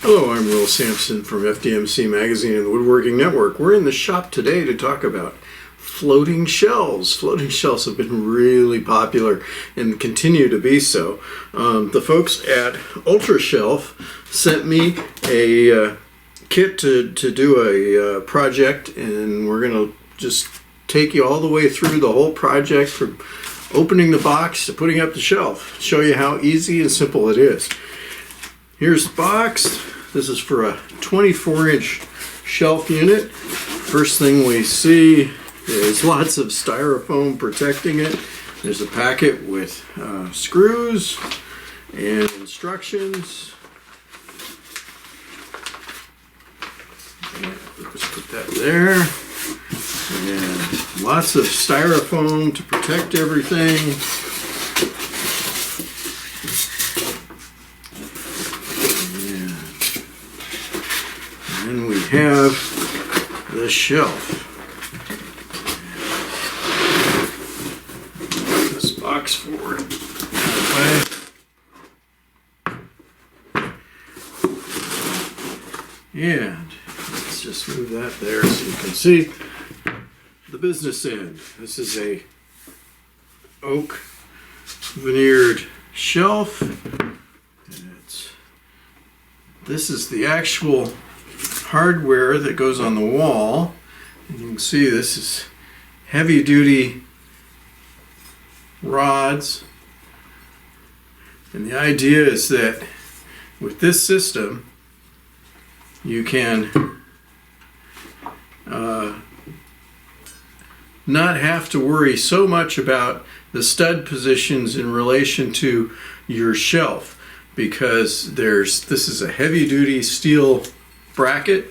Hello, I'm Will Sampson from FDMC Magazine and the Woodworking Network. We're in the shop today to talk about floating shelves. Floating shelves have been really popular and continue to be so. The folks at Ultrashelf sent me a kit to do a project, and we're going to just take you all the way through the whole project from opening the box to putting up the shelf. Show you how easy and simple it is. Here's the box. This is for a 24-inch shelf unit. First thing we see is lots of styrofoam protecting it. There's a packet with screws and instructions. And let's put that there. And lots of styrofoam to protect everything. And we have the shelf. Put this box forward. And let's just move that there so you can see the business end. This is a oak veneered shelf. This is the actual hardware that goes on the wall, and you can see this is heavy duty rods, and the idea is that with this system you can not have to worry so much about the stud positions in relation to your shelf, because this is a heavy duty steel bracket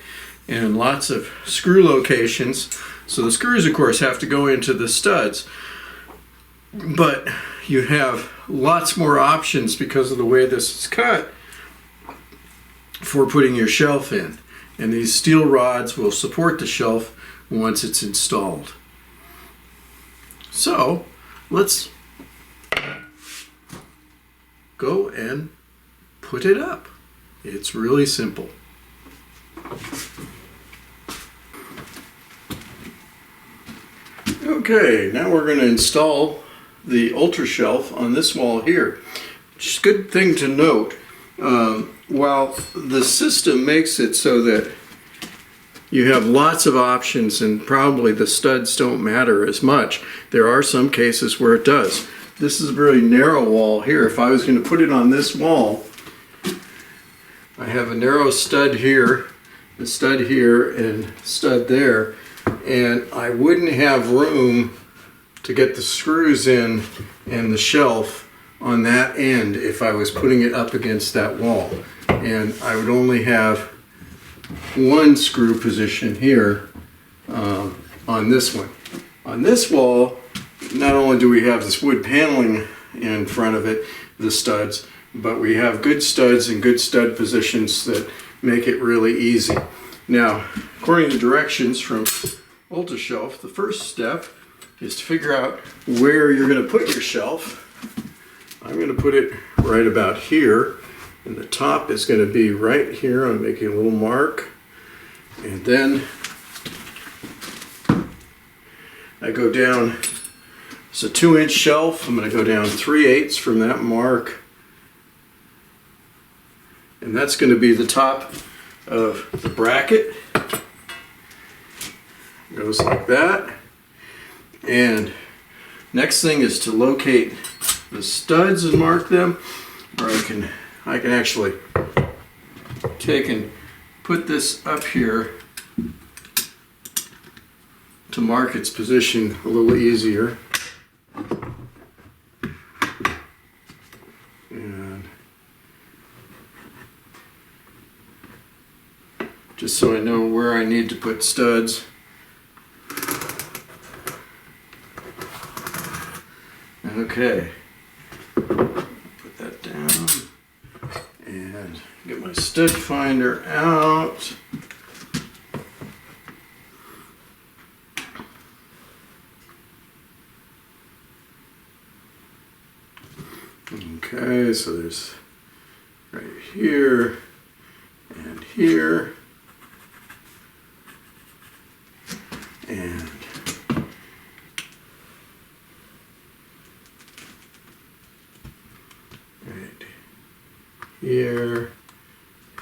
and lots of screw locations. So the screws, of course, have to go into the studs, but you have lots more options because of the way this is cut for putting your shelf in. And these steel rods will support the shelf once it's installed. So let's go and put it up. It's really simple. Okay, now we're going to install the Ultrashelf on this wall here. Just a good thing to note, while the system makes it so that you have lots of options and probably the studs don't matter as much, there are some cases where it does. This is a very narrow wall here. If I was going to put it on this wall, I have a narrow stud here, a stud here, and stud there, and I wouldn't have room to get the screws in and the shelf on that end if I was putting it up against that wall. And I would only have one screw position here on this one. On this wall, not only do we have this wood paneling in front of it, the studs, but we have good studs and good stud positions that make it really easy. Now, according to directions from Ultrashelf, the first step is to figure out where you're going to put your shelf. I'm going to put it right about here, and the top is going to be right here. I'm making a little mark, and then I go down. It's a 2-inch shelf. I'm going to go down 3/8 from that mark. And that's going to be the top of the bracket. Goes like that. And next thing is to locate the studs and mark them. Or I can actually take and put this up here to mark its position a little easier. Just so I know where I need to put studs. Okay, put that down and get my stud finder out. Okay, so there's right here and here, and right here,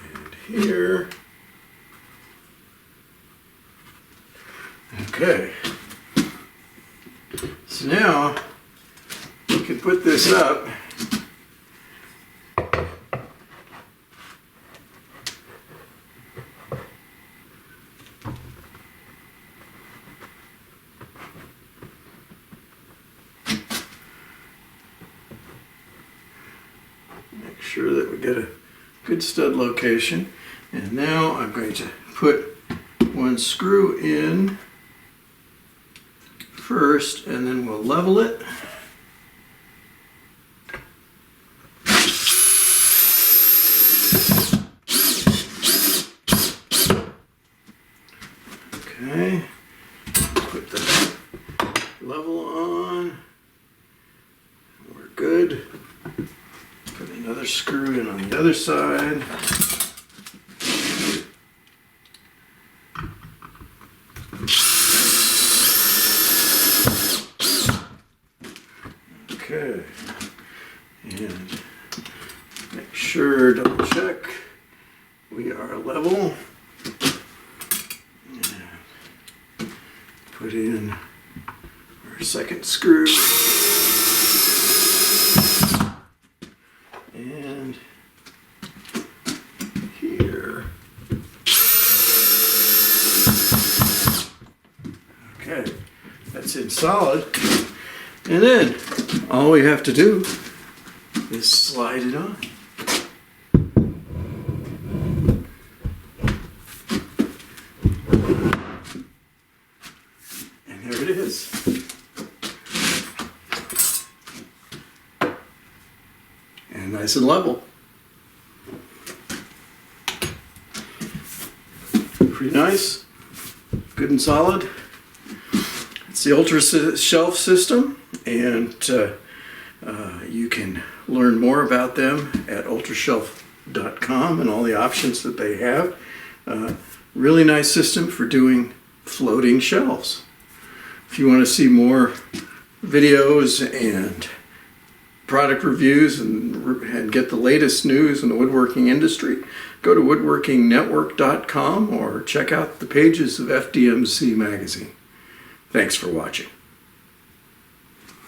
and here. Okay, so now we can put this up. Make sure that we get a good stud location. And now I'm going to put one screw in first, and then we'll level it. Okay, put the level on. We're good. Put another screw in on the other side. Okay, and make sure, double check, we are level. And put in our second screw. And here. Okay, that's in solid. And then all we have to do is slide it on. And there it is. And nice and level. Pretty nice. Good and solid. It's the Ultrashelf system, and you can learn more about them at ultrashelf.com and all the options that they have. Really nice system for doing floating shelves. If you want to see more videos and product reviews and get the latest news in the woodworking industry, go to woodworkingnetwork.com or check out the pages of FDMC magazine. Thanks for watching.